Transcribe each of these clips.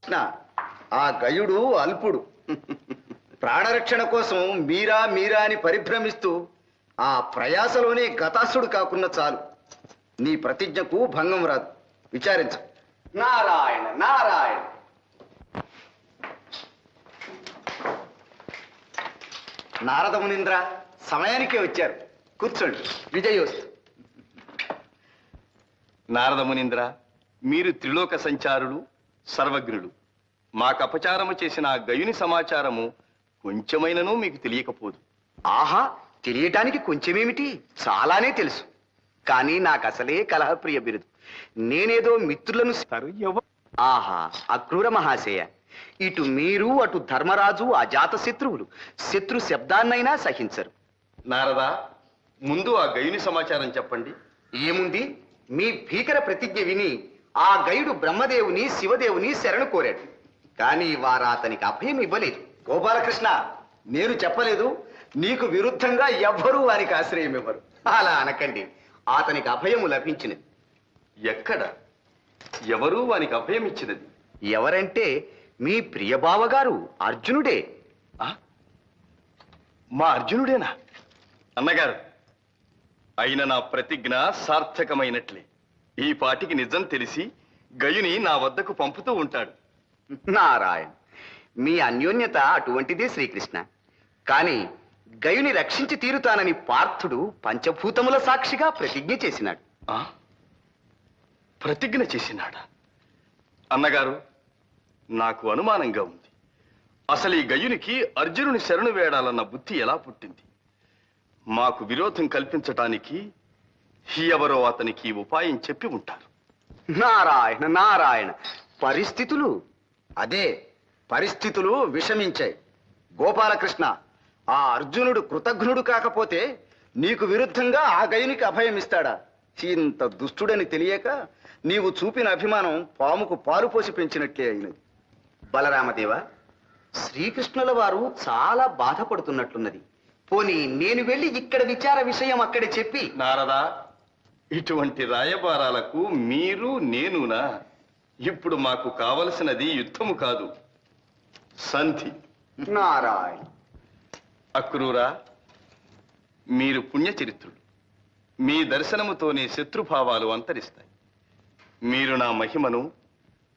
ఆ గయుడు అల్పుడు. ప్రాణరక్షణ కోసం మీరా మీరా అని పరిభ్రమిస్తూ ఆ ప్రయాసలోనే గతాసుడు కాకున్న చాలు. నీ ప్రతిజ్ఞకు భంగం రాదు. విచారించు. నారాయణ నారాయణ. నారద మునీంద్ర సమయానికే వచ్చారు. కూర్చోండి. విజయోస్తు. నారద మునీంద్ర, మీరు త్రిలోక సంచారులు, సర్వజ్ఞులు. మాకపచారము చేసిన ఆ గయుని సమాచారము కొంచెమైనను మీకు తెలియకపోదు. ఆహా, తెలియటానికి కొంచెమేమిటి, చాలానే తెలుసు. కానీ నాకు అసలే కలహప్రియ బిరుదు. నేనేదో మిత్రులను ఆహా, అక్రూర మహాశయ, ఇటు మీరు అటు ధర్మరాజు అజాత శత్రువులు. శత్రు శబ్దాన్నైనా సహించరు. నారదా, ముందు ఆ గయుని సమాచారం చెప్పండి. ఏముంది, మీ భీకర ప్రతిజ్ఞ విని ఆ గయుడు బ్రహ్మదేవుని శివదేవుని శరణు కోరాడు. కానీ వారు అతనికి అభయం ఇవ్వలేదు. గోపాలకృష్ణ, నేను చెప్పలేదు, నీకు విరుద్ధంగా ఎవ్వరూ వారికి ఆశ్రయం ఇవ్వరు. అలా అనకండి. అతనికి అభయము లభించినది. ఎక్కడ? ఎవరు వానికి అభయం ఇచ్చినది? ఎవరంటే మీ ప్రియబావగారు అర్జునుడే. మా అర్జునుడేనా? అన్నగారు, అయిన నా ప్రతిజ్ఞ సార్థకమైనట్లే. ఈ పాటికి నిజం తెలిసి గయుని నా వద్దకు పంపుతూ ఉంటాడు. నారాయణ, మీ అన్యోన్యత అటువంటిదే శ్రీకృష్ణ. కాని గయుని రక్షించి తీరుతానని పార్థుడు పంచభూతముల సాక్షిగా ప్రతిజ్ఞ చేసినాడు. ప్రతిజ్ఞ చేసినాడా? అన్నగారు, నాకు అనుమానంగా ఉంది. అసలు ఈ గయునికి అర్జునుని శరణు వేడాలన్న బుద్ధి ఎలా పుట్టింది? మాకు విరోధం కల్పించటానికి ఎవరో అతనికి ఉపాయం చెప్పి ఉంటారు. నారాయణ నారాయణ, పరిస్థితులు పరిస్థితులు విషమించాయి. గోపాలకృష్ణ, ఆ అర్జునుడు కృతజ్ఞుడు కాకపోతే నీకు విరుద్ధంగా ఆ గయునికి అభయం ఇస్తాడా? ఇంత దుష్టుడని తెలియక నీవు చూపిన అభిమానం పాముకు పాలు పోసి పెంచినట్లే అయినది. బలరామదేవ, శ్రీకృష్ణుల వారు చాలా బాధపడుతున్నట్లున్నది. పోనీ నేను వెళ్ళి ఇక్కడ విచార విషయం అక్కడే చెప్పి. నారదా, ఇటువంటి రాయబారాలకు మీరు నేనునా? ఇప్పుడు మాకు కావలసినది యుద్ధము కాదు, సంధి. నారాయణ. అక్రూరా, మీరు పుణ్యచరిత్రులు. మీ దర్శనముతోనే శత్రుభావాలు అంతరిస్తాయి. మీరు నా మహిమను,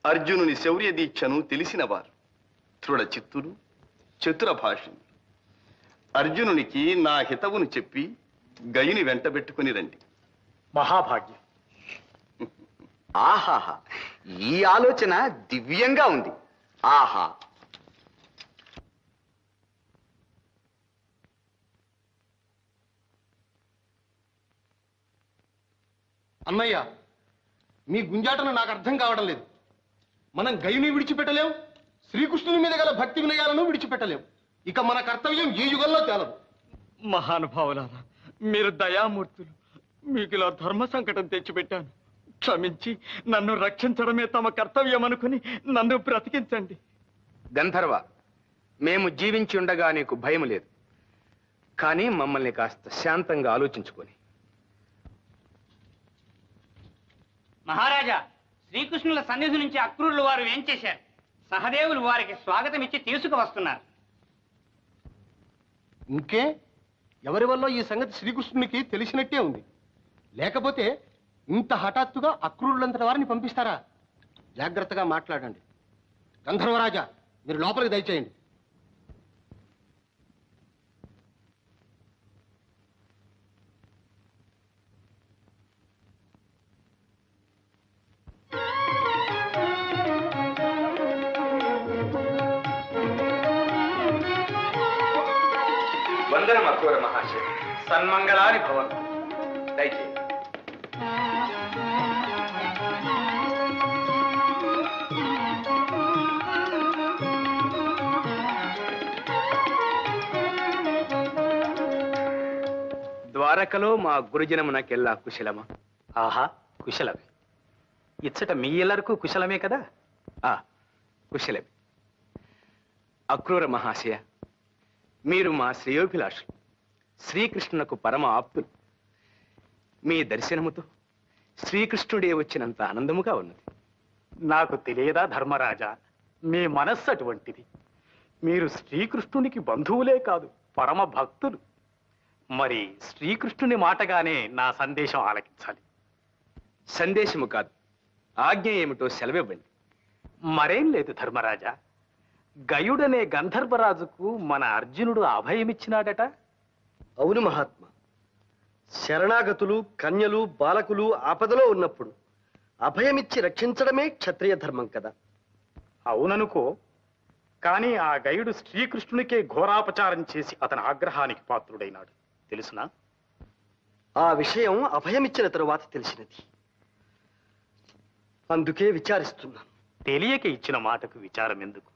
అర్జునుని శౌర్య దీక్షను తెలిసినవారు. దృఢ చిత్తులు, చతుర భాషిణులు. అర్జునునికి నా హితవును చెప్పి గయుని వెంటబెట్టుకుని రండి. మహాభాగ్యం. ఆహాహా, ఈ ఆలోచన దివ్యంగా ఉంది. ఆహా. అన్నయ్య, మీ గుంజాటను నాకు అర్థం కావడం లేదు. మనం గయుని విడిచిపెట్టలేం, శ్రీకృష్ణుని మీద గల భక్తి వినయాలను విడిచిపెట్టలేం. ఇక మన కర్తవ్యం ఈ యుగంలో తేలదు. మహానుభావులారా, మీరు దయామూర్తులు. మీకు ఇలా ధర్మ సంకటం తెచ్చిపెట్టాను. క్షమించి నన్ను రక్షించడమే తమ కర్తవ్యం అనుకుని నన్ను బ్రతికించండి. గంధర్వ, మేము జీవించి ఉండగా నీకు భయం లేదు. కానీ మమ్మల్ని కాస్త శాంతంగా ఆలోచించుకొని. మహారాజా, శ్రీకృష్ణుల సన్నిధి నుంచి అక్రూరులు వారు ఏం చేశారు? సహదేవులు వారికి స్వాగతం ఇచ్చి తీసుకువస్తున్నారు. ఇంకే, ఎవరి వల్ల ఈ సంగతి శ్రీకృష్ణునికి తెలిసినట్టే ఉంది. లేకపోతే ఇంత హఠాత్తుగా అక్రూరులంతటి వారిని పంపిస్తారా? జాగ్రత్తగా మాట్లాడండి. గంధర్వరాజా, మీరు లోపలికి దయచేయండి. వందనం అక్రూర మహాశయ. సన్మంగళాని భవంతు. దయచేయండి. ద్వారకలో మా గురుజనమునకెల్లా కుశలమా? ఆహా, కుశలమే. ఇచ్చట మీ ఎల్లరకు కుశలమే కదా? కుశలమే. అక్రూర మహాశయ, మీరు మా శ్రేయోభిలాషులు, శ్రీకృష్ణునకు పరమ ఆప్తులు. మీ దర్శనముతో శ్రీకృష్ణుడే వచ్చినంత ఆనందముగా ఉన్నది. నాకు తెలియదా ధర్మరాజా, మీ మనస్సు అటువంటిది. మీరు శ్రీకృష్ణునికి బంధువులే కాదు, పరమ భక్తులు. మరి శ్రీకృష్ణుని మాటగానే నా సందేశం ఆలకించాలి. సందేశము కాదు, ఆజ్ఞ ఏమిటో సెలవివ్వండి. మరేం లేదు ధర్మరాజా. గయుడనే గంధర్వరాజుకు మన అర్జునుడు అభయమిచ్చినాడట. అవును మహాత్మా. శరణాగతులు, కన్యలు, బాలకులు ఆపదలో ఉన్నప్పుడు అభయమిచ్చి రక్షించడమే క్షత్రియ ధర్మం కదా. అవుననుకో, కానీ ఆ గయుడు శ్రీకృష్ణునికే ఘోరాపచారం చేసి అతని ఆగ్రహానికి పాత్రుడైనాడు. తెలుసునా? ఆ విషయం అభయమిచ్చిన తరువాత తెలిసినది. అందుకే విచారిస్తున్నాను. తెలియక ఇచ్చిన మాటకు విచారం ఎందుకు?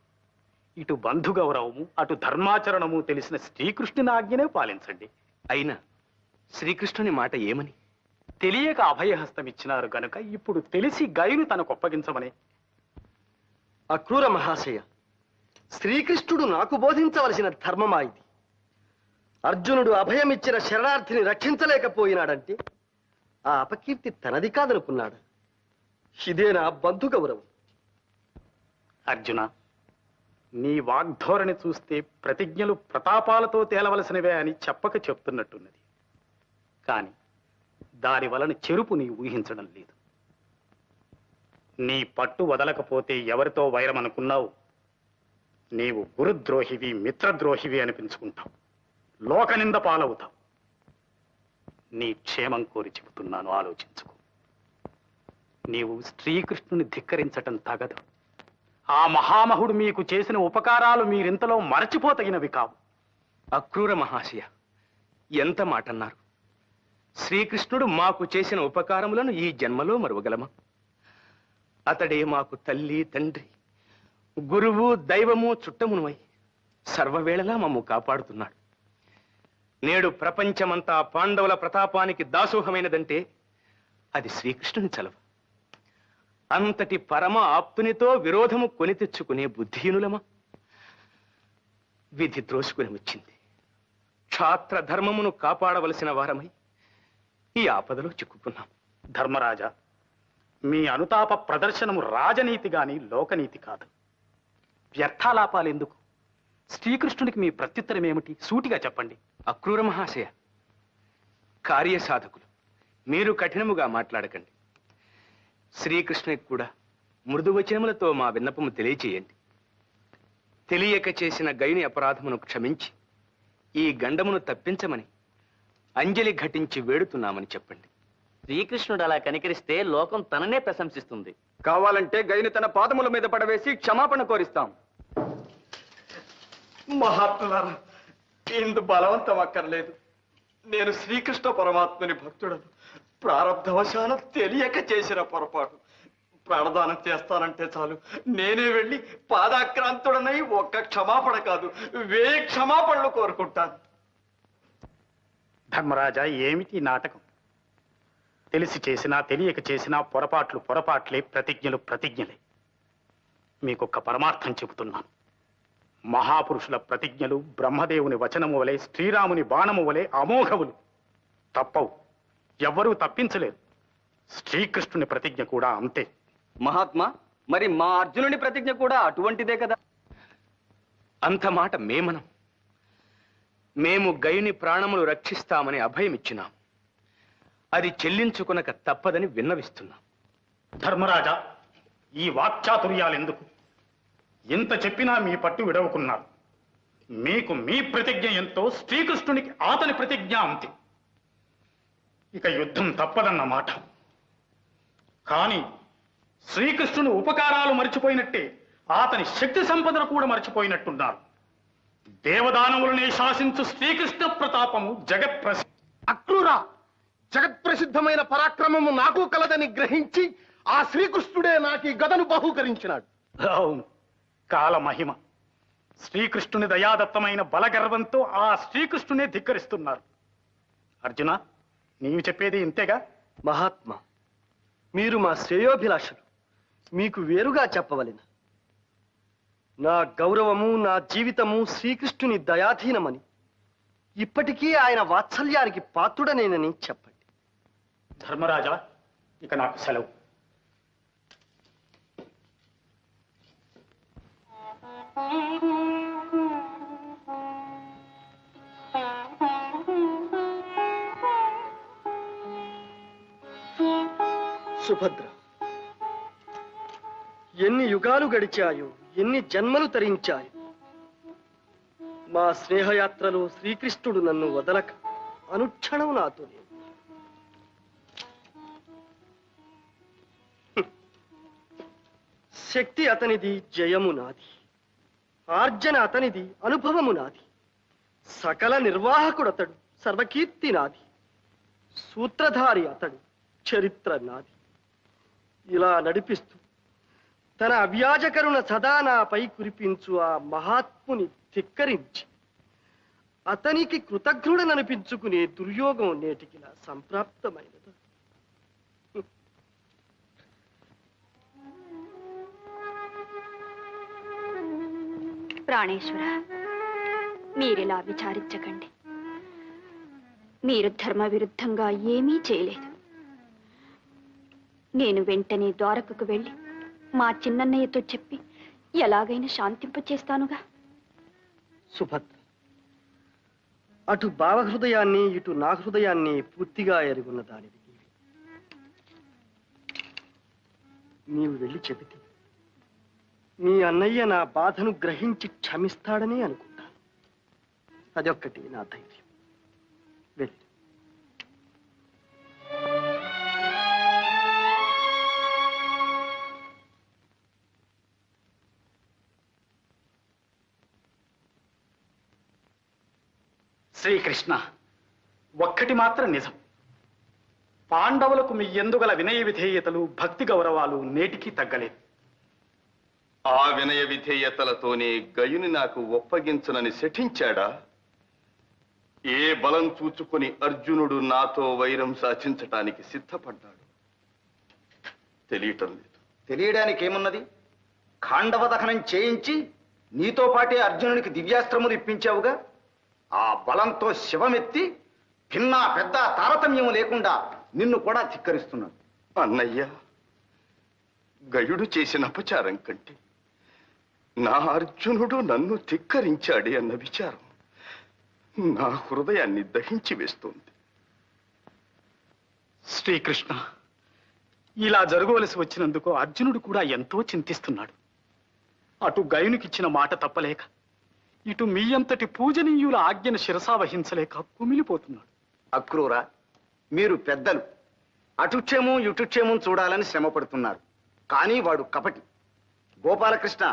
ఇటు బంధు గౌరవము, అటు ధర్మాచరణము తెలిసిన శ్రీకృష్ణుని ఆజ్ఞనే పాలించండి. అయినా శ్రీకృష్ణుని మాట ఏమని? తెలియక అభయహస్తం ఇచ్చినారు గనుక ఇప్పుడు తెలిసి గయుని తనకు ఒప్పగించమని. అక్రూర మహాశయ, శ్రీకృష్ణుడు నాకు బోధించవలసిన ధర్మమా ఇది? అర్జునుడు అభయమిచ్చిన శరణార్థిని రక్షించలేకపోయినాడంటే ఆ అపకీర్తి తనది కాదనుకున్నాడు. ఇదేనా బంధు గౌరవం? అర్జున, నీ వాగ్ధోరణి చూస్తే ప్రతిజ్ఞలు ప్రతాపాలతో తేలవలసినవే అని చెప్పక చెప్తున్నట్టున్నది. కాని దాని వలన చెరుపు నీ ఊహించడం లేదు. నీ పట్టు వదలకపోతే ఎవరితో వైరమనుకున్నావు? నీవు గురుద్రోహివి, మిత్రద్రోహివి అనిపించుకుంటావు, లోకనింద పాలవుతావు. నీ క్షేమం కోరి చెబుతున్నాను, ఆలోచించుకో. నీవు శ్రీకృష్ణుని ధిక్కరించటం తగదు. ఆ మహామహుడు మీకు చేసిన ఉపకారాలు మీరింతలో మరచిపోతగినవి కావు. అక్రూర మహాశయ, ఎంత మాట అన్నారు! శ్రీకృష్ణుడు మాకు చేసిన ఉపకారములను ఈ జన్మలో మరువగలమా? అతడే మాకు తల్లి, తండ్రి, గురువు, దైవము, చుట్టమునువై సర్వవేళలా మమ్ము కాపాడుతున్నాడు. నేడు ప్రపంచమంతా పాండవుల ప్రతాపానికి దాసోహమైనదంటే అది శ్రీకృష్ణుని చలవ. అంతటి పరమ ఆప్తునితో విరోధము కొని తెచ్చుకునే బుద్ధిహీనులమా? విధి ద్రోసుకుని వచ్చింది. క్షాత్ర ధర్మమును కాపాడవలసిన వారమై ఈ ఆపదలో చిక్కుకున్నాం. ధర్మరాజా, మీ అనుతాప ప్రదర్శనము రాజనీతి గాని లోకనీతి కాదు. వ్యర్థాలాపాలెందుకు? శ్రీకృష్ణుడికి మీ ప్రత్యుత్తరం ఏమిటి? సూటిగా చెప్పండి. అక్రూర మహాశయ, కార్యసాధకులు మీరు కఠినముగా మాట్లాడకండి. శ్రీకృష్ణునికి కూడా మృదువచనములతో మా విన్నపము తెలియచేయండి. తెలియక చేసిన గయుని అపరాధమును క్షమించి ఈ గండమును తప్పించమని అంజలి ఘటించి వేడుతున్నామని చెప్పండి. శ్రీకృష్ణుడు అలా కనికరిస్తే లోకం తననే ప్రశంసిస్తుంది. కావాలంటే గైని తన పాదముల మీద పడవేసి క్షమాపణ కోరిస్తాం. మహాత్ములారా, ఇందు బలవంతం అక్కర్లేదు. నేను శ్రీకృష్ణ పరమాత్మని భక్తుడను. ప్రారబ్ధవశాన తెలియక చేసిన పొరపాటు. ప్రాణదానం చేస్తానంటే చాలు, నేనే వెళ్ళి పాదాక్రాంతుడనై ఒక్క క్షమాపణ కాదు 1000 క్షమాపణలు కోరుకుంటాను. ధర్మరాజా, ఏమిటి నాటకం? తెలిసి చేసినా తెలియక చేసినా పొరపాట్లు పొరపాట్లే, ప్రతిజ్ఞలు ప్రతిజ్ఞలే. మీకొక్క పరమార్థం చెబుతున్నాను. మహాపురుషుల ప్రతిజ్ఞలు బ్రహ్మదేవుని వచనము వలె, శ్రీరాముని బాణము వలె అమోఘవులు, తప్పవు. ఎవ్వరూ తప్పించలేరు. శ్రీకృష్ణుని ప్రతిజ్ఞ కూడా అంతే. మహాత్మా, మరి మా అర్జునుని ప్రతిజ్ఞ కూడా అటువంటిదే కదా? అంత మాట మేమనం. మేము గయుని ప్రాణములు రక్షిస్తామని అభయమిచ్చినాం. అది చెల్లించుకొనక తప్పదని విన్నవిస్తున్నాం. ధర్మరాజా, ఈ వాక్చాతుర్యాలెందుకు? ఎంత చెప్పినా మీ పట్టు విడవకున్నారు. మీకు మీ ప్రతిజ్ఞ ఎంతో, శ్రీకృష్ణునికి అతని ప్రతిజ్ఞ అంతే. ఇక యుద్ధం తప్పదన్న మాట. కానీ శ్రీకృష్ణుని ఉపకారాలు మర్చిపోయినట్టే అతని శక్తి సంపదను కూడా మర్చిపోయినట్టున్నారు. దేవదానవులనే శాసించు శ్రీకృష్ణ ప్రతాపము జగత్ప్రసిద్ధి. అక్రూరా, జగత్ప్రసిద్ధమైన పరాక్రమము నాకు కలదని గ్రహించి ఆ శ్రీకృష్ణుడే నాకు ఈ గదను బహూకరించినాడు. అవును, కాలమహిమ. శ్రీకృష్ణుని దయాదత్తమైన బలగర్వంతో ఆ శ్రీకృష్ణునే ధిక్కరిస్తున్నారు. అర్జున, నీవు చెప్పేది ఇంతేగా? మహాత్మా, మీరు మా శ్రేయోభిలాషులు, మీకు వేరుగా చెప్పవలెను. నా గౌరవము, నా జీవితము శ్రీకృష్ణుని దయాధీనమని, ఇప్పటికీ ఆయన వాత్సల్యానికి పాత్రుడనేనని చెప్పండి. ధర్మరాజా, ఇక నాకు సెలవు. సుభద్ర, ఎన్ని యుగాలు గడిచాయో, ఎన్ని జన్మలు తరించాయో, మా స్నేహయాత్రలో శ్రీకృష్ణుడు నన్ను వదలక అనుక్షణం నాతోనే. శక్తి అతనిది, జయము నాది. ఆర్జన అతనిది, అనుభవము నాది. సకల నిర్వాహకుడతడు, సర్వకీర్తి నాది. సూత్రధారి అతడు, చరిత్ర నాది. ఇలా నడిపిస్తూ తన అవ్యాజకరుణ సదా నాపై కురిపించు ఆ మహాత్ముని ధిక్కరించి అతనికి కృతజ్ఞుడననిపించుకునే దుర్యోగం నేటికిలా సంప్రాప్తమైనది. ప్రాణేశ్వర, మీరిలా విచారించకండి. మీరు ధర్మ విరుద్ధంగా ఏమీ చేయలేదు. నేను వెంటనే ద్వారకకు వెళ్ళి మా చిన్నన్నయ్యతో చెప్పి ఎలాగైనా శాంతింపచేస్తానుగా. సుభద్ర, అటు భావహృదయాన్ని, ఇటు నా హృదయాన్ని పూర్తిగా ఎరుగున్న దానివి నీవు వెళ్ళి చెబితే మీ అన్నయ్య నా బాధను గ్రహించి క్షమిస్తాడని అనుకుంటాను. అదొక్కటి నా ధైర్యం. వెళ్ళి. శ్రీకృష్ణ, ఒక్కటి మాత్రం నిజం. పాండవులకు మీ ఎందుగల వినయ విధేయతలు, భక్తి గౌరవాలు నేటికీ తగ్గలేదు. ఆ వినయ విధేయతలతోనే గయుని నాకు ఒప్పగించనని శఠించాడా? ఏ బలం చూచుకుని అర్జునుడు నాతో వైరం సాధించటానికి సిద్ధపడ్డాడు? తెలియటం లేదు. తెలియడానికి ఏమున్నది? ఖాండవ దహనం చేయించి నీతో పాటే అర్జునునికి దివ్యాస్త్రములు ఇప్పించావుగా. ఆ బలంతో శివమెత్తి భిన్నా పెద్ద తారతమ్యం లేకుండా నిన్ను కూడా ధిక్కరిస్తున్నాడు. అన్నయ్య, గయుడు చేసిన అపచారం కంటే నా అర్జునుడు నన్ను ధిక్కరించాడే అన్న విచారం నా హృదయాన్ని దహించి వేస్తోంది. శ్రీకృష్ణ, ఇలా జరగవలసి వచ్చినందుకు అర్జునుడు కూడా ఎంతో చింతిస్తున్నాడు. అటు గయునికిచ్చిన మాట తప్పలేక, ఇటు మీ అంతటి పూజనీయుల ఆజ్ఞను శిరసావహించలేక కుమిలిపోతున్నాడు. అక్రూరా, మీరు పెద్దలు. అటుక్షేమం ఇటుక్షేమం చూడాలని శ్రమ పడుతున్నారు. కానీ వాడు కపటి. గోపాలకృష్ణ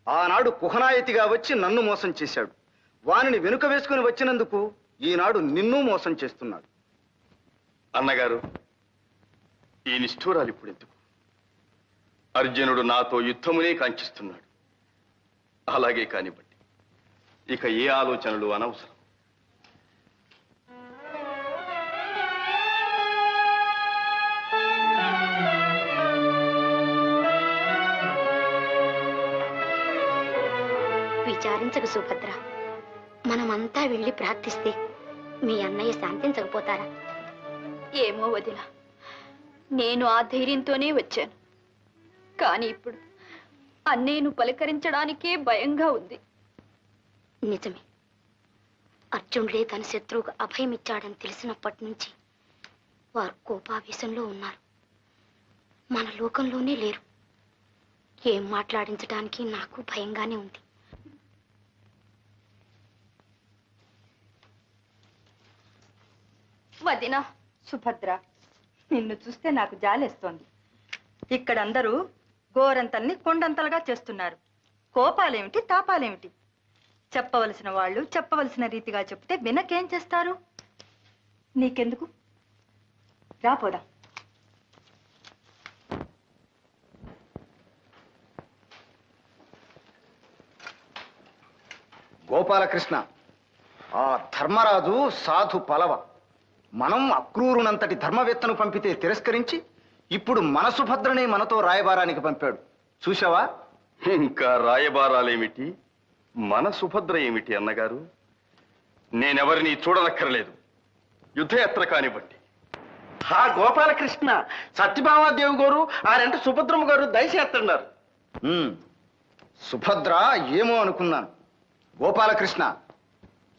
ఆనాడు కుహనాయతిగా వచ్చి నన్ను మోసం చేశాడు. వానిని వెనుక వేసుకుని వచ్చినందుకు ఈనాడు నిన్ను మోసం చేస్తున్నాడు. అన్నగారు, ఈ నిష్ఠూరాలు ఇప్పుడు ఎందుకు? అర్జునుడు నాతో యుద్ధమునే కాంక్షిస్తున్నాడు. అలాగే కానివ్వండి, ఇక ఏ ఆలోచనలు అనవసరం. విచారించకు సుభద్ర. మనమంతా వెళ్ళి ప్రార్థిస్తే మీ అన్నయ్య శాంతించకపోతారా? ఏమో వదిన, నేను ఆ ధైర్యంతోనే వచ్చాను. కానీ ఇప్పుడు అన్నయ్యను పలకరించడానికే భయంగా ఉంది. నిజమే, అర్జునుడే తన శత్రువుకు అభయం ఇచ్చాడని తెలిసినప్పటి నుంచి వారు కోపావేశంలో ఉన్నారు. మన లోకంలోనే లేరు. ఏం మాట్లాడించడానికి నాకు భయంగానే ఉంది. వదినా, సుభద్ర, నిన్ను చూస్తే నాకు జాలేస్తోంది. ఇక్కడందరూ గోరంతల్ని కొండంతలుగా చేస్తున్నారు. కోపాలేమిటి, తాపాలేమిటి? చెప్పవలసిన వాళ్ళు చెప్పవలసిన రీతిగా చెప్తే వినకేం చేస్తారు? నీకెందుకు? రాపోదా. గోపాలకృష్ణ, ఆ ధర్మరాజు సాధు పలవ. మనం అక్రూరునంతటి ధర్మవేత్తను పంపితే తిరస్కరించి ఇప్పుడు మన సుభద్రనే మనతో రాయబారానికి పంపాడు. చూశావా? ఇంకా రాయబారాలేమిటి, మన సుభద్ర ఏమిటి అన్నగారు? నేనెవరిని చూడనక్కర్లేదు. యుద్ధయాత్ర కానివ్వండి. ఆ గోపాలకృష్ణ, సత్యభామాదేవి గారు ఆరంటే సుభద్రమ్మ గారు దయచేస్తున్నారు. సుభద్ర ఏమో అనుకున్నాను. గోపాలకృష్ణ,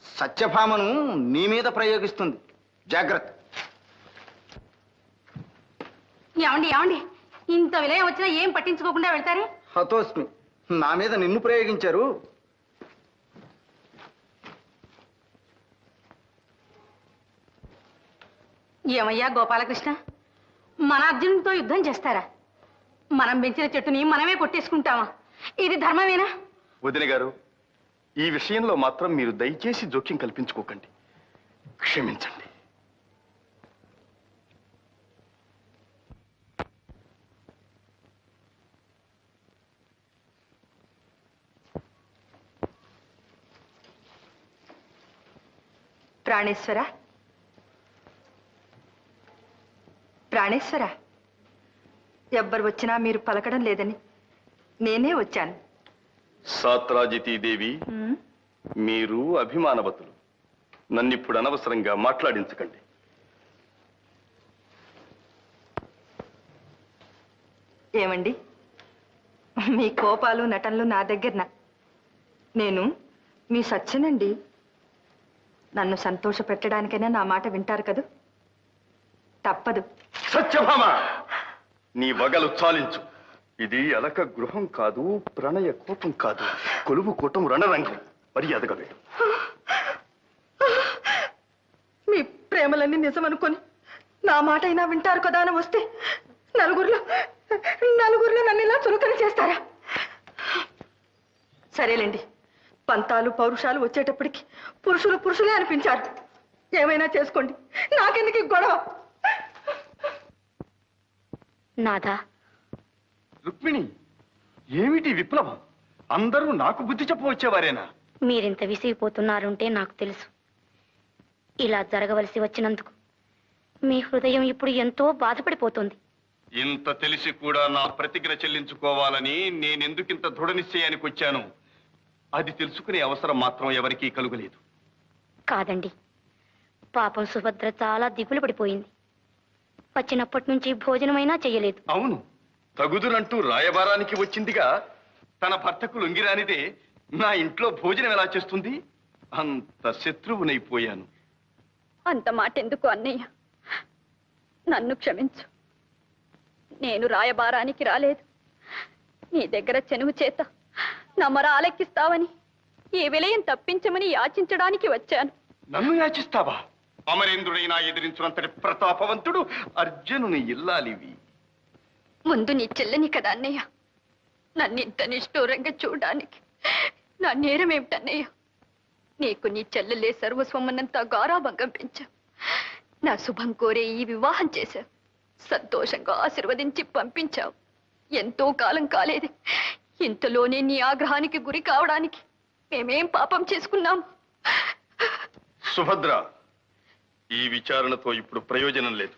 సత్యభామను నీ మీద ప్రయోగిస్తుంది. జాగ్రత్త. ఏమండి ఏమండి, ఇంత విలయం వచ్చినా ఏం పట్టించుకోకుండా వెళ్తారే? హతోస్మి, నా మీద నిన్ను ప్రయోగించారు. ఏమయ్యా గోపాలకృష్ణ, మన అర్జునుడితో యుద్ధం చేస్తారా? మనం పెంచిన చెట్టుని మనమే కొట్టేసుకుంటామా? ఇది ధర్మమేనా? వదిన గారు, ఈ విషయంలో మాత్రం మీరు దయచేసి జోక్యం కల్పించుకోకండి. క్షమించండి. ప్రాణేశ్వర, ప్రాణేశ్వర, ఎవ్వరు వచ్చినా మీరు పలకడం లేదని నేనే వచ్చాను. సాత్రాజితీదేవి, మీరు అభిమానవతులు. నన్నిప్పుడు అనవసరంగా మాట్లాడించకండి. ఏమండి, మీ కోపాలు నటనలు నా దగ్గరన. నేను మీ సత్యనండి. నన్ను సంతోష పెట్టడానికైనా నా మాట వింటారు కదూ? తప్పదు. సత్యభామ, నీ వగలు చాలించు. ఇది అలక గృహం కాదు, ప్రణయ కోపం కాదు, కొలువు కూటం రణరంగం. మర్యాదగా వెళ్ళు. మీ ప్రేమలన్నీ నిజమనుకొని నా మాట అయినా వింటారు కదా అని వస్తే నలుగురిలో నన్ను ఇలా చురుకని చేస్తారా? సరేలేండి, పంతాలు పౌరుషాలు వచ్చేటప్పటికి పురుషులే అనిపించారు. ఏమైనా చేసుకోండి, నాకెందుకు ఈ గొడవ? నాదా, రుక్మిణి, ఏమిటి విప్లవం? అందరూ నాకు బుద్ధి చెప్పవచ్చేవారేనా? మీరింత విసిగిపోతున్నారంటే నాకు తెలుసు. ఇలా జరగవలసి వచ్చినందుకు మీ హృదయం ఇప్పుడు ఎంతో బాధపడిపోతుంది. ఇంత తెలిసి కూడా నా ప్రతిజ్ఞ చెల్లించుకోవాలని నేనెందుకింత దృఢ నిశ్చయానికి వచ్చాను, అది తెలుసుకునే అవసరం మాత్రం ఎవరికీ కలుగలేదు. కాదండి, పాపం సుభద్ర చాలా దిగులు పడిపోయింది. వచ్చినప్పటి నుంచి భోజనమైనా చెయ్యలేదు. అవును, తగుదునంటూ రాయబారానికి వచ్చిందిగా. తన భర్తకు లొంగిరానిదే నా ఇంట్లో భోజనం ఎలా చేస్తుంది? అంత శత్రువునైపోయాను. అంత మాట ఎందుకు అన్నయ్య? నన్ను క్షమించు. నేను రాయబారానికి రాలేదు. నీ దగ్గర చెనువు చేత నమ్మర ఆలెక్కిస్తావని, ఈ విలయం తప్పించమని యాచించడానికి వచ్చాను. నన్ను యాచిస్తావా? అమరేంద్రుడైనా ఎదిరించినంతటి ప్రతాపవంతుడు అర్జునుని ఇల్లాలివి. ముందు నీ చెల్లని కదా అన్నయ్య. నన్ను ఇంత నిష్ఠూరంగా చూడడానికి నా నేరమేమిటన్నయ్య? నీకు నీ చెల్లెలే సర్వస్వమన్నంతా గారాభంగం పెంచావు. నా శుభం కోరే ఈ వివాహం చేశావు. సంతోషంగా ఆశీర్వదించి పంపించావు. ఎంతో కాలం కాలేదు, ఇంతలోనే నీ ఆగ్రహానికి గురి కావడానికి మేమేం పాపం చేసుకున్నాం? సుభద్ర, ఈ విచారణతో ఇప్పుడు ప్రయోజనం లేదు.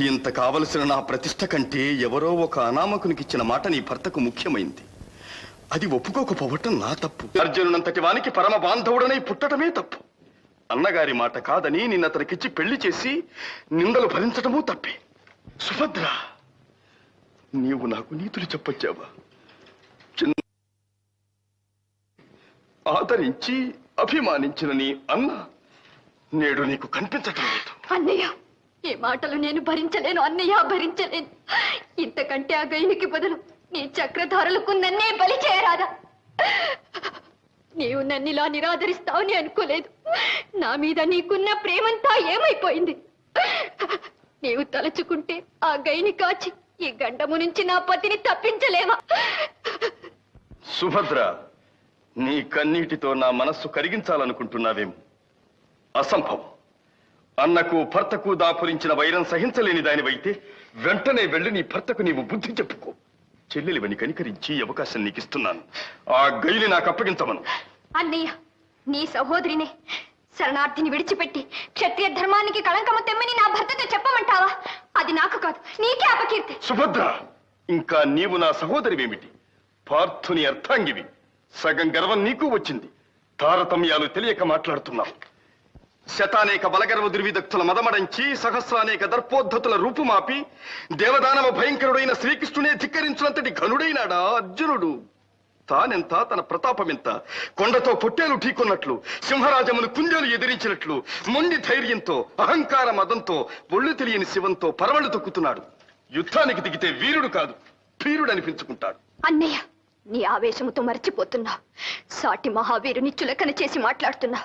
ఇంత కావలసిన నా ప్రతిష్ట కంటే ఎవరో ఒక అనామకునికిచ్చిన మాట నీ భర్తకు ముఖ్యమైంది. అది ఒప్పుకోకపోవటం నా తప్పు. అర్జునునంతటి వానికి పరమ బాంధవుడనై పుట్టడమే తప్పు. అన్నగారి మాట కాదని నిన్నతనికిచ్చి పెళ్లి చేసి నిందలు భరించటమూ తప్పే. సుభద్ర, నీవు నాకు నీతులు చెప్పొచ్చావా? ఆదరించి అభిమానించిన నీ అన్న నేడు నీకు కనిపించటం లేదు. అన్నయ్య, ఈ మాటలు నేను భరించలేను అన్నయ్య, భరించలేను. ఇంతకంటే ఆ గైనికి బదులు నీ చక్రధారులకు నన్నే బలి చేయరాదా? నీవు నన్నిలా నిరాదరిస్తావని అనుకోలేదు. నా మీద నీకున్న ప్రేమంతా ఏమైపోయింది? నీవు తలుచుకుంటే ఆ గైని కాచి ఈ గండము నుంచి నా పతిని తప్పించలేవా? సుభద్ర, నీ కన్నీటితో నా మనస్సు కరిగించాలనుకుంటున్నావేమో. అసంభవం. అన్నకు భర్తకు దాపురించిన వైరం సహించలేని దానివైతే వెంటనే వెళ్ళి నీ భర్తకు నీవు బుద్ధి చెప్పుకో. చెల్లెలివని కనికరించి అవకాశం నీకు ఇస్తున్నాను. ఆ గైని నాకు అప్పగించమను. అన్నయ్య, నీ సహోదరిని శరణార్థిని విడిచిపెట్టి క్షత్రియ ధర్మానికి కళంకము తెమ్మని నా భర్తతో చెప్పమంటావా? అది నాకు కాదు, నీకే అపకీర్తి. సుభద్ర, ఇంకా నీవు నా సహోదరివేమిటి? పార్థుని అర్థాంగివి. సగం గర్వం నీకు వచ్చింది. తారతమ్యాలు తెలియక మాట్లాడుతున్నావు. శతానేక బలగర్వ దుర్విదక్తుల మదమడంచి సహస్రానేక దర్పోద్ధతుల రూపుమాపి దేవదానవ భయంకరుడైన శ్రీకృష్ణునే ధిక్కరించినంతటి ఘనుడైనాడా అర్జునుడు? తానెంత, తన ప్రతాపమెంత. కొండతో పొట్టేలు ఢీకొన్నట్లు, సింహరాజమును కుందేలు ఎదిరించినట్లు మొండి ధైర్యంతో, అహంకార మదంతో, ఒళ్ళు తెలియని శివంతో పరవళ్ళు తొక్కుతున్నాడు. యుద్ధానికి దిగితే వీరుడు కాదు, వీరుడు అనిపించుకుంటాడు. అన్నయ్య, నీ ఆవేశముతో మర్చిపోతున్నా. సాటి మహావీరుని చులకన చేసి మాట్లాడుతున్నా.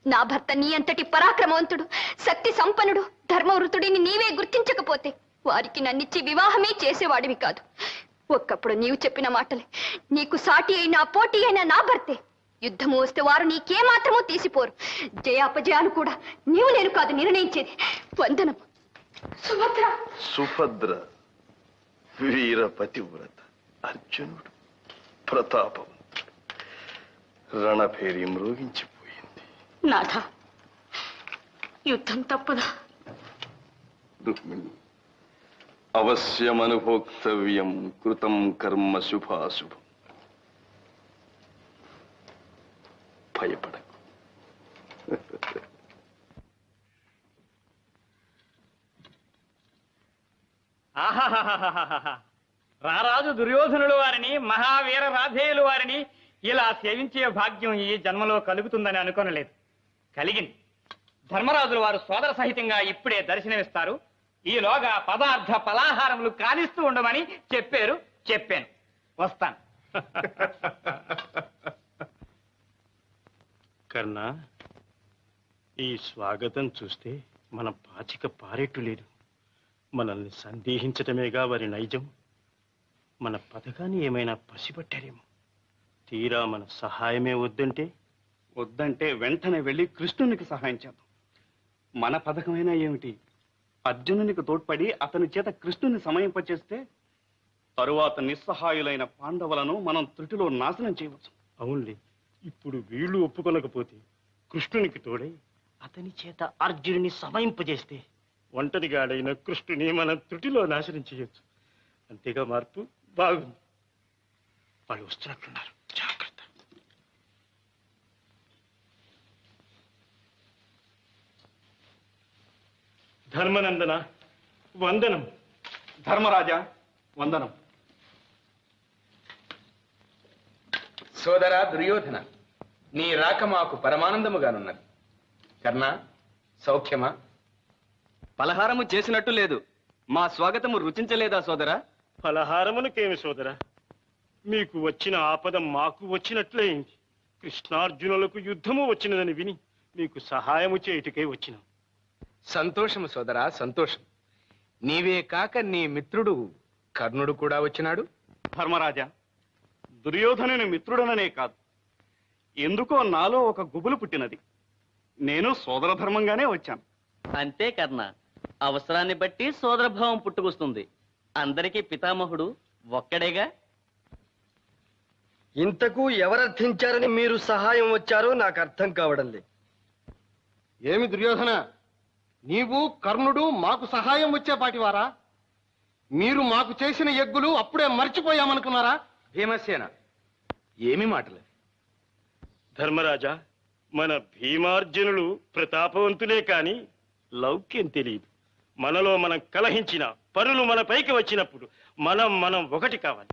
నా భర్త నీ అంతటి పరాక్రమవంతుడు, శక్తి సంపన్నుడు, ధర్మవృతుడిని నీవే గుర్తించకపోతే వారికి నన్నిచ్చి వివాహమే చేసేవాడివి కాదు. ఒక్కప్పుడు నీవు చెప్పిన మాటలే నీకు సాటి అయినా పోటీ అయినా నా భర్తే. యుద్ధము వస్తే వారు నీకేమాత్రమూ తీసిపోరు. జయాపజయాలు కూడా నీవు నేను కాదు నిర్ణయించేది. వందనం. సుభద్ర. సుభద్ర వీరపతివ్రత, అర్జునుడు ప్రతాపవంతుడు. రణభేరి మ్రోగించిపోయింది. నాథ, యుద్ధం తప్పదా? రుక్మిణి, అవశ్యమనుభోక్తవ్యం కృతం కర్మ శుభాశుభం. భయపడకు. ఆహాహాహాహాహా. రారాజు దుర్యోధనుల వారిని, మహావీర రాధేయుల వారిని ఇలా సేవించే భాగ్యం ఈ జన్మలో కలుగుతుందని అనుకోనలేదు. కలిగింది. ధర్మరాజుల వారు సోదర సహితంగా ఇప్పుడే దర్శనమిస్తారు. ఈలోగా పదార్థ పలాహారములు కానిస్తూ ఉండమని చెప్పాను. వస్తాను. కర్ణ, ఈ స్వాగతం చూస్తే మన పాచిక పారేట్టు లేదు. మనల్ని సందేహించటమేగా వారి నైజం. మన పథకాన్ని ఏమైనా పసిపట్టారేమో. తీరా మన సహాయమే వద్దంటే వెంటనే వెళ్ళి కృష్ణునికి సహాయం చేద్దాం. మన పథకమైనా ఏమిటి, అర్జునునికి తోడ్పడి అతని చేత కృష్ణుని సమయింపచేస్తే తరువాత నిస్సహాయులైన పాండవులను మనం త్రుటిలో నాశనం చేయవచ్చు. అవునులే, ఇప్పుడు వీళ్ళు ఒప్పుకొనకపోతే కృష్ణునికి తోడై అతని చేత అర్జునుని సమయింపజేస్తే ఒంటరిగాడైన కృష్ణుని మనం త్రుటిలో నాశనం చేయొచ్చు. అంతేగా మార్పు? బాగుంది. వాళ్ళు వస్తున్నట్లున్నారు, జాగ్రత్త. ధర్మనందన, వందనం. ధర్మరాజా, వందనం. సోదరా దుర్యోధన, నీ రాక మాకు పరమానందముగానున్నది. కర్ణ, సౌఖ్యమా? పలహారము చేసినట్టు లేదు. మా స్వాగతము రుచించలేదా సోదరా? ఫలహారమునకేమి సోదరా, మీకు వచ్చిన ఆపద మాకు వచ్చినట్లయింది. కృష్ణార్జునులకు యుద్ధము వచ్చినదని విని మీకు సహాయము చేయుటకై వచ్చినాం. సంతోషము సోదరా, సంతోషం. నీవే కాక నీ మిత్రుడు కర్ణుడు కూడా వచ్చినాడు. ధర్మరాజా, దుర్యోధనుని మిత్రుడననే కాదు, ఎందుకో నాలో ఒక గుబులు పుట్టినది. నేను సోదర ధర్మంగానే వచ్చాను. అంతే కర్ణ, అవసరాన్ని బట్టి సోదరభావం పుట్టుకొస్తుంది. అందరికీ పితామహుడు ఒక్కడేగా. ఇంతకు ఎవరర్థించారని మీరు సహాయం వచ్చారో నాకు అర్థం కావడం లేదు. ఏమి దుర్యోధన, నీవు కర్ణుడు మాకు సహాయం వచ్చేపాటివారా? మీరు మాకు చేసిన యజ్ఞులు అప్పుడే మర్చిపోయామనుకున్నారా? భీమసేన, ఏమి మాటలు? ధర్మరాజా, మన భీమార్జునులు ప్రతాపవంతులే కాని లౌక్యం తెలియదు. మనలో మనం కలహించిన పరులు మన పైకి వచ్చినప్పుడు మనం ఒకటి కావాలి.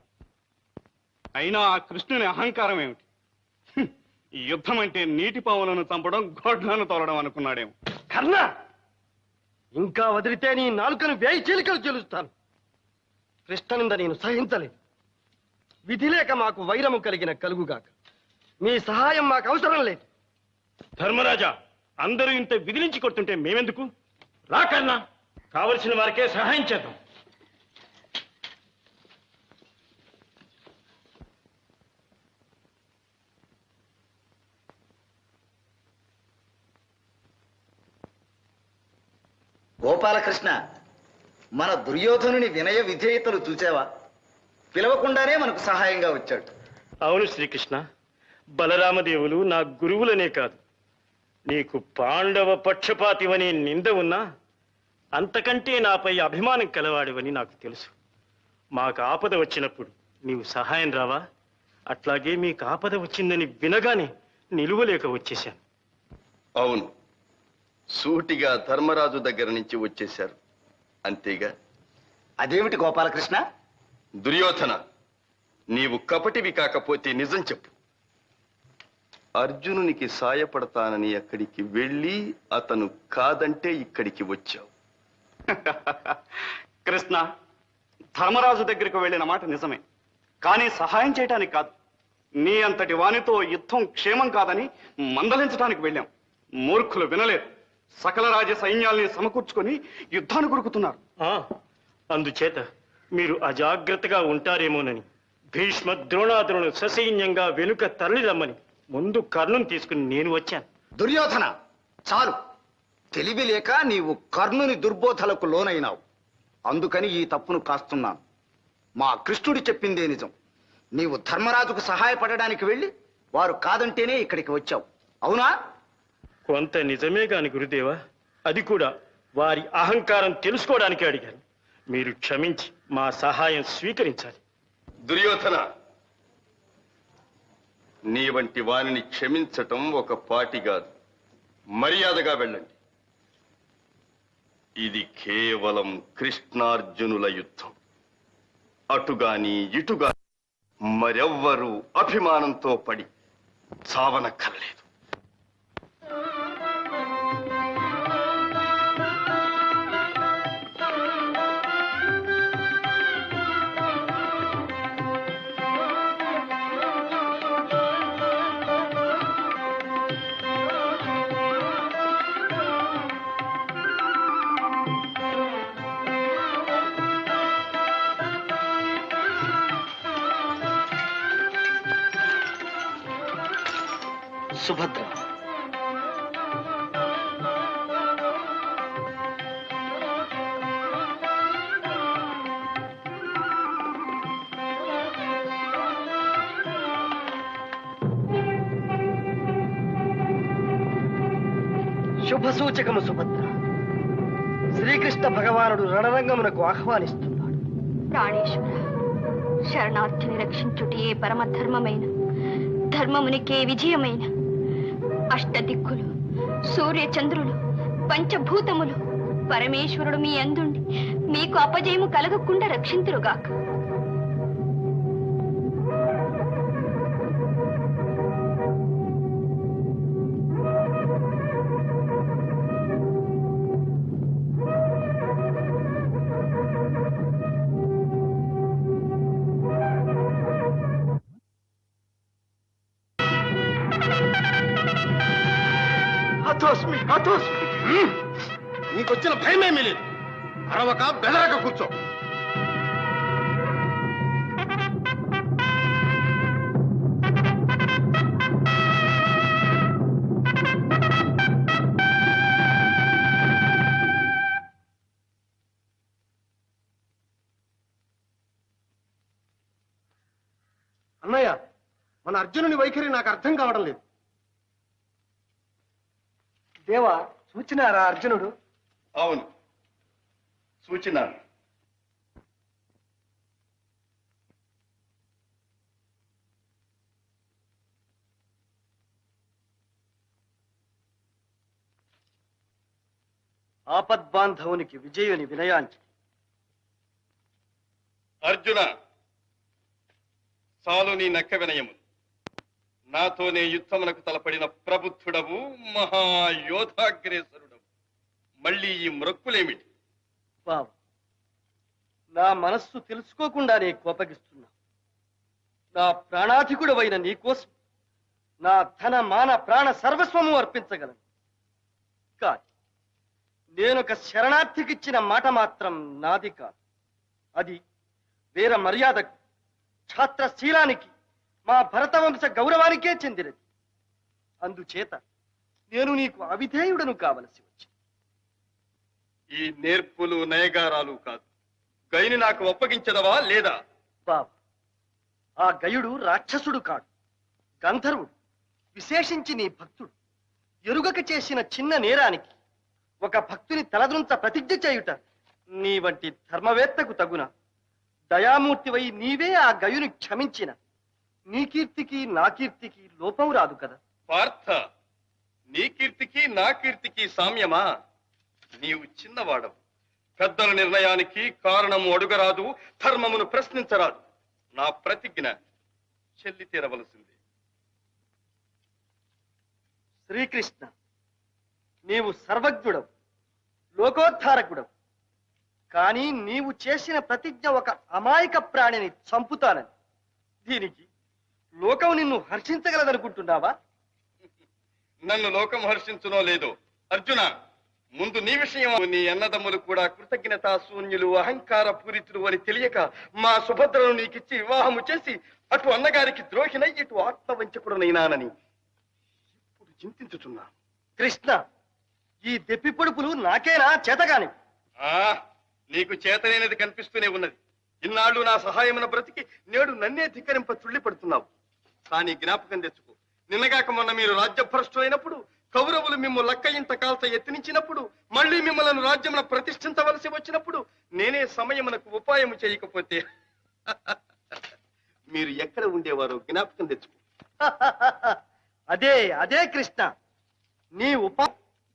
అయినా ఆ కృష్ణుని అహంకారం ఏమిటి? ఈ యుద్ధం అంటే నీటి పావులను చంపడం, గోడ్లను తోలడం అనుకున్నాడేమో. కర్ణ, ఇంకా వదిలితే నీ నాలుకను వేయి చీలికలు చెలుస్తాను. కృష్ణనింద నేను సహించలేదు. విధి లేక మాకు వైరము కలిగిన కలుగుగాక. మీ సహాయం మాకు అవసరం లేదు. ధర్మరాజా, అందరూ ఇంత విదిలించి కొడుతుంటే మేమెందుకు? రాకన్నా, కావలసిన వారికే సహాయం చేద్దాం. గోపాలకృష్ణ, మన దుర్యోధనుని వినయ విధేయతలు చూచావా? పిలవకుండానే మనకు సహాయంగా వచ్చాడు. అవును శ్రీకృష్ణ, బలరామదేవులు నా గురువులనే కాదు, నీకు పాండవ పక్షపాతివనే నింద ఉన్నా అంతకంటే నాపై అభిమానం కలవాడివని నాకు తెలుసు. మాకు ఆపద వచ్చినప్పుడు నీవు సహాయం రావా? అట్లాగే మీకు ఆపద వచ్చిందని వినగానే నిలువలేక వచ్చేశాను. అవును, సూటిగా ధర్మరాజు దగ్గర నుంచి వచ్చేశారు, అంతేగా? అదేమిటి గోపాలకృష్ణ? దుర్యోధన, నీవు కపటివి కాకపోతే నిజం చెప్పు. అర్జునునికి సాయపడతానని అక్కడికి వెళ్ళి అతను కాదంటే ఇక్కడికి వచ్చావు. కృష్ణ, ధర్మరాజు దగ్గరికి వెళ్ళిన మాట నిజమే, కానీ సహాయం చేయటానికి కాదు. నీ అంతటి వానితో యుద్ధం క్షేమం కాదని మందలించడానికి వెళ్ళాం. మూర్ఖులు వినలేదు. సకల రాజ సైన్యాల్ని సమకూర్చుకొని యుద్ధాన్ని కొరుకుతున్నారు. అందుచేత మీరు అజాగ్రత్తగా ఉంటారేమోనని భీష్మ ద్రోణాదులను ససైన్యంగా వెనుక తరలిరమ్మని ముందు కర్ణుని తీసుకుని నేను వచ్చాను. దుర్యోధన, చాలు. తెలివి లేక నీవు కర్ణుని దుర్బోధలకు లోనైనావు. అందుకని ఈ తప్పును కాస్తున్నాను. మా కృష్ణుడు చెప్పిందే నిజం. నీవు ధర్మరాజుకు సహాయపడడానికి వెళ్ళి వారు కాదంటేనే ఇక్కడికి వచ్చావు, అవునా? కొంత నిజమే కాని గురుదేవా, అది కూడా వారి అహంకారం తెలుసుకోవడానికి అడిగాను. మీరు క్షమించి మా సహాయం స్వీకరించాలి. దుర్యోధన, నీ వంటి వారిని క్షమించటం ఒక పాటి కాదు. మర్యాదగా వెళ్ళండి. ఇది కేవలం కృష్ణార్జునుల యుద్ధం. అటుగాని ఇటుగా మరెవ్వరూ అభిమానంతో పడి చావనక్కర్లేదు. సుభద్ర, శుభ సూచకము సుభద్ర. శ్రీకృష్ణ భగవానుడు రణరంగమునకు ఆహ్వానిస్తున్నాడు. ప్రాణేశ్వర, శరణార్థిని రక్షించుటయే పరమధర్మమైన, ధర్మమునికే విజయమైన. అష్టదిక్కులు, సూర్యచంద్రులు, పంచభూతములు పరమేశ్వరుడు మీ అందుండి మీకు అపజయము కలగకుండా రక్షింతురుగాక. నీకొచ్చిన భయమేమీ లేదు. అరవక బెదరక కూర్చో. అన్నయ్య, మన అర్జునుని వైఖరి నాకు అర్థం కావడం లేదు. దేవా, చూచినారా అర్జునుడు? అవును, సూచన. ఆపద్బాంధవునికి విజయుని వినయాంచి. అర్జున, చాలు నీ నక్క వినయము. నాతోనే యుద్ధమునకు తలపడిన ప్రబుద్ధుడవు, మహాయోధాగ్రేసరుడవు. మళ్ళీ ఈ మ్రొక్కులేమిటి? బాబు, నా మనస్సు తెలుసుకోకుండానే కోపగిస్తున్నా. నా ప్రాణాధికుడవైన నీకోసం నా ధన మాన ప్రాణ సర్వస్వము అర్పించగలను. కాదు, నేనొక శరణార్థికిచ్చిన మాట మాత్రం నాది కాదు. అది వీర మర్యాదకు, ఛాత్రశీలానికి, మా భరతవంశ గౌరవానికే చెందినది. అందుచేత నేను నీకు అవిధేయుడను కావలసి వచ్చింది. ఈ నేర్పులు నయగారాలు కాదు. గైని నాకు ఒప్పగించదవా లేదా? బాబు, ఆ గయుడు రాక్షసుడు కాడు, గంధర్వుడు. విశేషించి నీ భక్తుడు. ఎరుగక చేసిన చిన్న నేరానికి ఒక భక్తుని తలదృంచ ప్రతిజ్ఞ చేయుట నీ వంటి ధర్మవేత్తకు తగున. దయామూర్తివై నీవే ఆ గయుని క్షమించిన నీ కీర్తికి నా కీర్తికి లోపం రాదు కదా. పార్థ, నీ కీర్తికి నా కీర్తికి సామ్యమా? నీవు చిన్నవాడవు. పెద్దల నిర్ణయానికి కారణము అడుగరాదు, ధర్మమును ప్రశ్నించరాదు. నా ప్రతిజ్ఞ చెల్లి తీరవలసిందే. శ్రీకృష్ణ, నీవు సర్వజ్ఞుడవు, లోకోద్ధారకుడవు. కానీ నీవు చేసిన ప్రతిజ్ఞ ఒక అమాయక ప్రాణిని చంపుతానని. దీనికి లోకం నిన్ను హర్షించగలదనుకుంటున్నావా? నన్ను లోకం హర్షించునో లేదో అర్జున, ముందు నీ విషయం. నీ అన్నదమ్ములు కూడా కృతజ్ఞతా శూన్యులు, అహంకార పూరితులు అని తెలియక మా సుభద్రను నీకిచ్చి వివాహము చేసి అటు అన్నగారికి ద్రోహినై ఇటు ఆత్మవంచకుడనైనానని ఇప్పుడు చింతించుచున్నా. కృష్ణ, ఈ దెప్పి పొడుపులు నాకేనా చేతగాని? నీకు చేతనైనది కనిపిస్తూనే ఉన్నది. ఇన్నాళ్ళు నా సహాయమున బ్రతికి నేడు నన్నే ధిక్కరింప చుళ్ళిపడుతున్నావు. కానీ జ్ఞాపకం తెచ్చుకో, నిన్నగాక మొన్న మీరు రాజ్యభ్రష్టులైనప్పుడు, కౌరవులు మిమ్ము లక్క ఇంత కాల్త ఎత్తినిచ్చినప్పుడు, మళ్ళీ మిమ్మల్ని రాజ్యమున ప్రతిష్ఠించవలసి వచ్చినప్పుడు నేనే సమయమునకు ఉపాయము చేయకపోతే మీరు ఎక్కడ ఉండేవారో జ్ఞాపకం తెచ్చుకో. అదే అదే కృష్ణ, నీ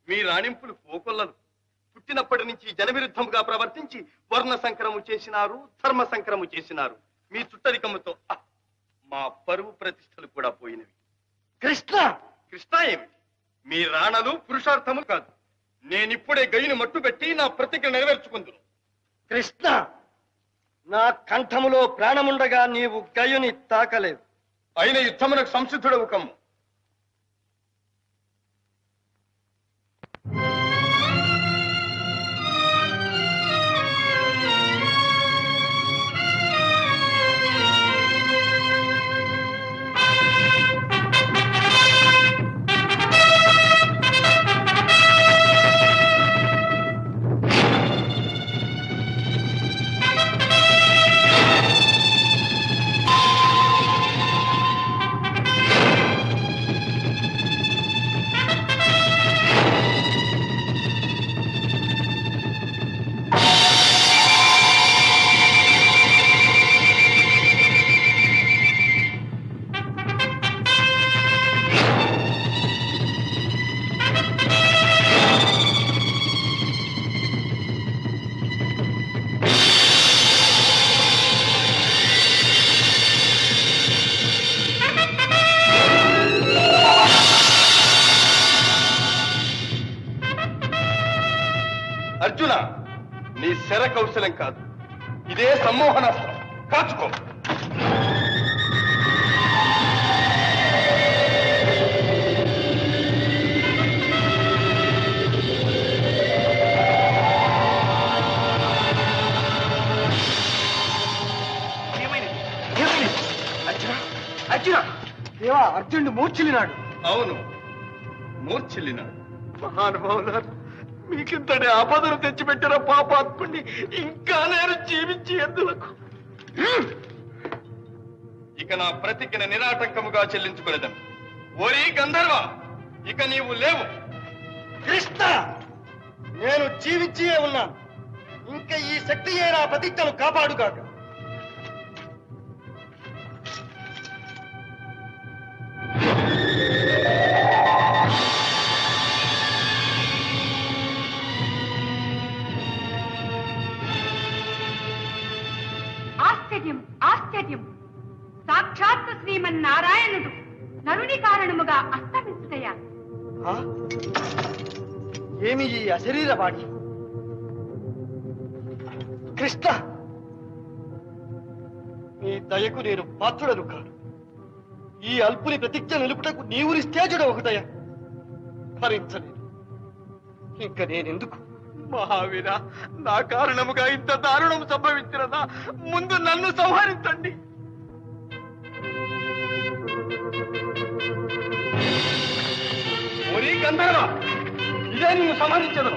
మీ రాణింపులు పోకొల్లలు. పుట్టినప్పటి నుంచి జనవిరుద్ధముగా ప్రవర్తించి వర్ణ సంకరము చేసినారు, ధర్మ సంకరము చేసినారు. మీ చుట్టరికముతో మా పరువు ప్రతిష్టలు కూడా పోయినవి. కృష్ణ కృష్ణ ఏమిటి? మీ రాణలు పురుషార్థము కాదు. నేనిప్పుడే గయ్యుని మట్టుబెట్టి నా ప్రతిజ్ఞ నెరవేర్చుకుందును. కృష్ణ, నా కంఠములో ప్రాణముండగా నీవు గయుని తాకలేవు. అయిన యుద్ధమునకు సంసిద్ధుడవు కమ్ము. అర్జున, నీ శర కౌశలం కాదు, ఇదే సమ్మోహనాస్త్రం. కాచుకో. అర్జున, దేవా, అర్జునుడు మూర్ఛిల్లినాడు. అవును, మూర్ఛిల్లినాడు. మహానుభావులారు, మీకింతటి ఆపదను తెచ్చిపెట్టిన పాపాత్ముణ్ణి ఇంకా నేను జీవించి ఎందులకు? ఇక నా ప్రతిజ్ఞ నిరాటంకముగా చెల్లించుకునేదను. ఓరి గంధర్వ, ఇక నీవు లేవు. కృష్ణ, నేను జీవించియే ఉన్నాను. ఇంకా ఈ శక్తియే నా ప్రతిజ్ఞను కాపాడుగాక. ఆశ్చర్యం, ఆశ్చర్యం! సాక్షాత్తు శ్రీమన్నారాయణుడు నరుని కారణముగా అస్తమించుటయా? ఏమి ఈ అశరీర వాడి? కృష్ణ, నీ దయకు నేను పాత్రుడను కాను. ఈ అల్పుని ప్రతిజ్ఞ నిలుపుటకు నీవు నిస్తేజుడు ఒకటయ భరించలేదు. ఇంక నేనెందుకు? మహావీర, నా కారణముగా ఇంత దారుణం సంభవించినదా? ముందు నన్ను సంహరించండి. ఓరి గంధర్వ, ఇదే నిన్ను సంహరించదు.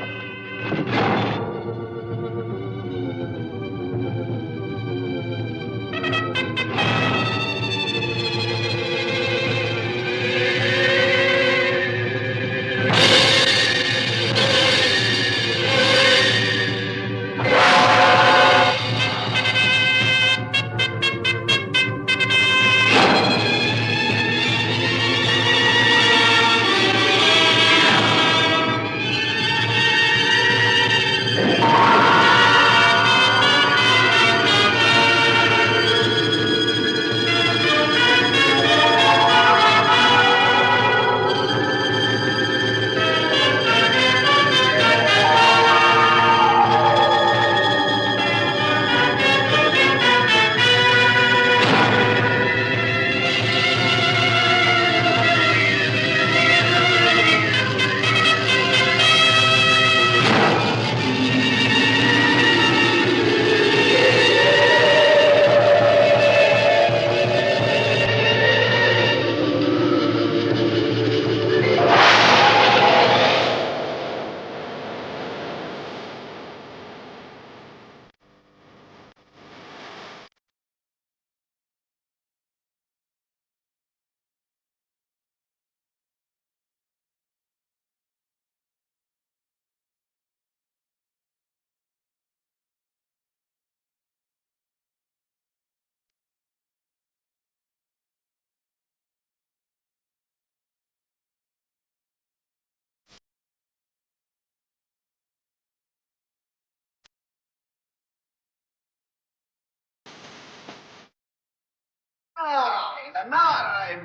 నారాయణ నారాయణ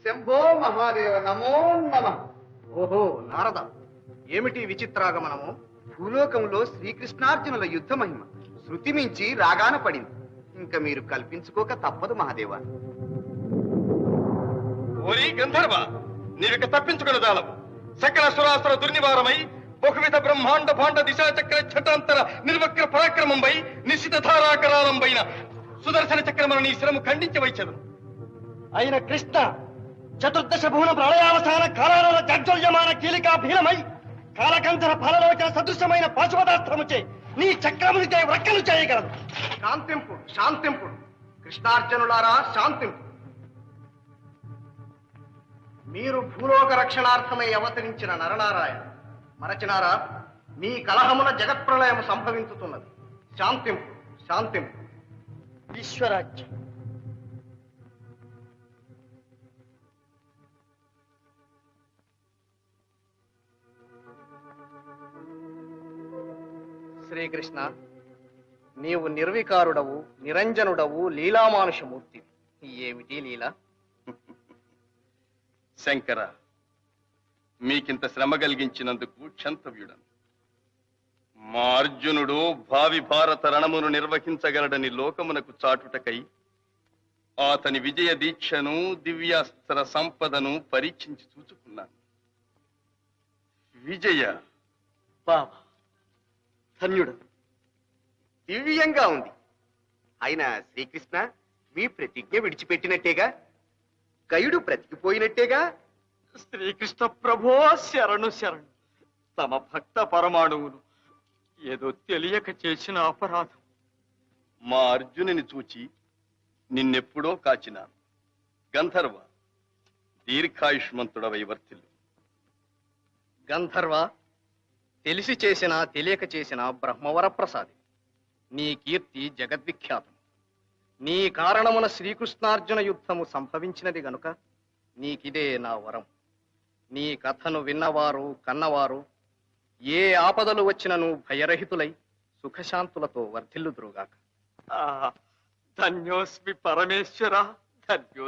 శంభో మహాదేవ నమో నమ. ఓహో నారద, ఏమిటి విచిత్రాగమనము? భూలోకంలో శ్రీకృష్ణార్జునుల యుద్ధ మహిమ శృతి మించి రాగాన పడింది. ఇంకా మీరు కల్పించుకోక తప్పదు మహాదేవ. ఓరి గంధర్వ, నీవిక తప్పించుకునదాలవు. సకల సురాసుర దుర్నివారమై బహువిధ బ్రహ్మాండ భాండ దిశా చక్ర ఛటాంతర నిర్వక్ర పరాక్రమంపై నిశ్చిత ధారాకరాలంపైన సుదర్శన చక్రమును నీ శిరము ఖండించవైచదు. అయిన కృష్ణ చతుర్దశ భువన ప్రళయావసాన కాలాల జాజ్వల్యమాన కీలికా భీలమై కాలకంధర ఫలలోచన సదృశమైన పాశుపదాస్త్రముచే నీ చక్రమునిచే వ్రక్కలు చేయగలదు. శాంతింపు శాంతింపు కృష్ణార్జునులారా, శాంతింపు. మీరు భూలోక రక్షణార్థమై అవతరించిన నరనారాయణ మరచినారా? మీ కలహమున జగత్ప్రళయము సంభవించుతున్నది. శాంతింపు శాంతింపు. విశ్వరాజ్యం శ్రీకృష్ణ, నీవు నిర్వికారుడవు, నిరంజనుడవు, లీలామానుషమూర్తి. ఏమిటి లీల? శంకర, మీకింత శ్రమ కలిగించినందుకు క్షంతవ్యుడను. మా అర్జునుడు భావి భారత రణమును నిర్వహించగలడని లోకమునకు చాటుటకై అతని విజయ దీక్షను, దివ్యాస్త్ర సంపదను పరీక్షించి చూచుకున్నాను. విజయ బాబా ధన్యుడు. దివ్యంగా ఉంది. అయినా శ్రీకృష్ణ, మీ ప్రతిజ్ఞ విడిచిపెట్టినట్టేగా? గయుడు బ్రతికిపోయినట్టేగా? శ్రీకృష్ణ ప్రభో శరణు శరణు. తమ భక్త పరమాణువును ఏదో తెలియక చేసిన అపరాధం. మా అర్జునుని చూచి నిన్నెప్పుడో కాచినాను. గంధర్వ, దీర్ఘాయుష్మంతుడవై వర్తిల్లు. గంధర్వ, తెలిసి చేసినా తెలియక చేసిన బ్రహ్మవర ప్రసాది. నీ కీర్తి జగద్విఖ్యాతం. నీ కారణమున శ్రీకృష్ణార్జున యుద్ధము సంభవించినది గనుక నీకిదే నా వరం. నీ కథను విన్నవారు, కన్నవారు ఏ ఆపదలు వచ్చినను భయరహితులై సుఖశాంతులతో వర్ధిల్లుదురుగాక. ధన్యోస్మి పరమేశ్వర, ధన్యోస్మి.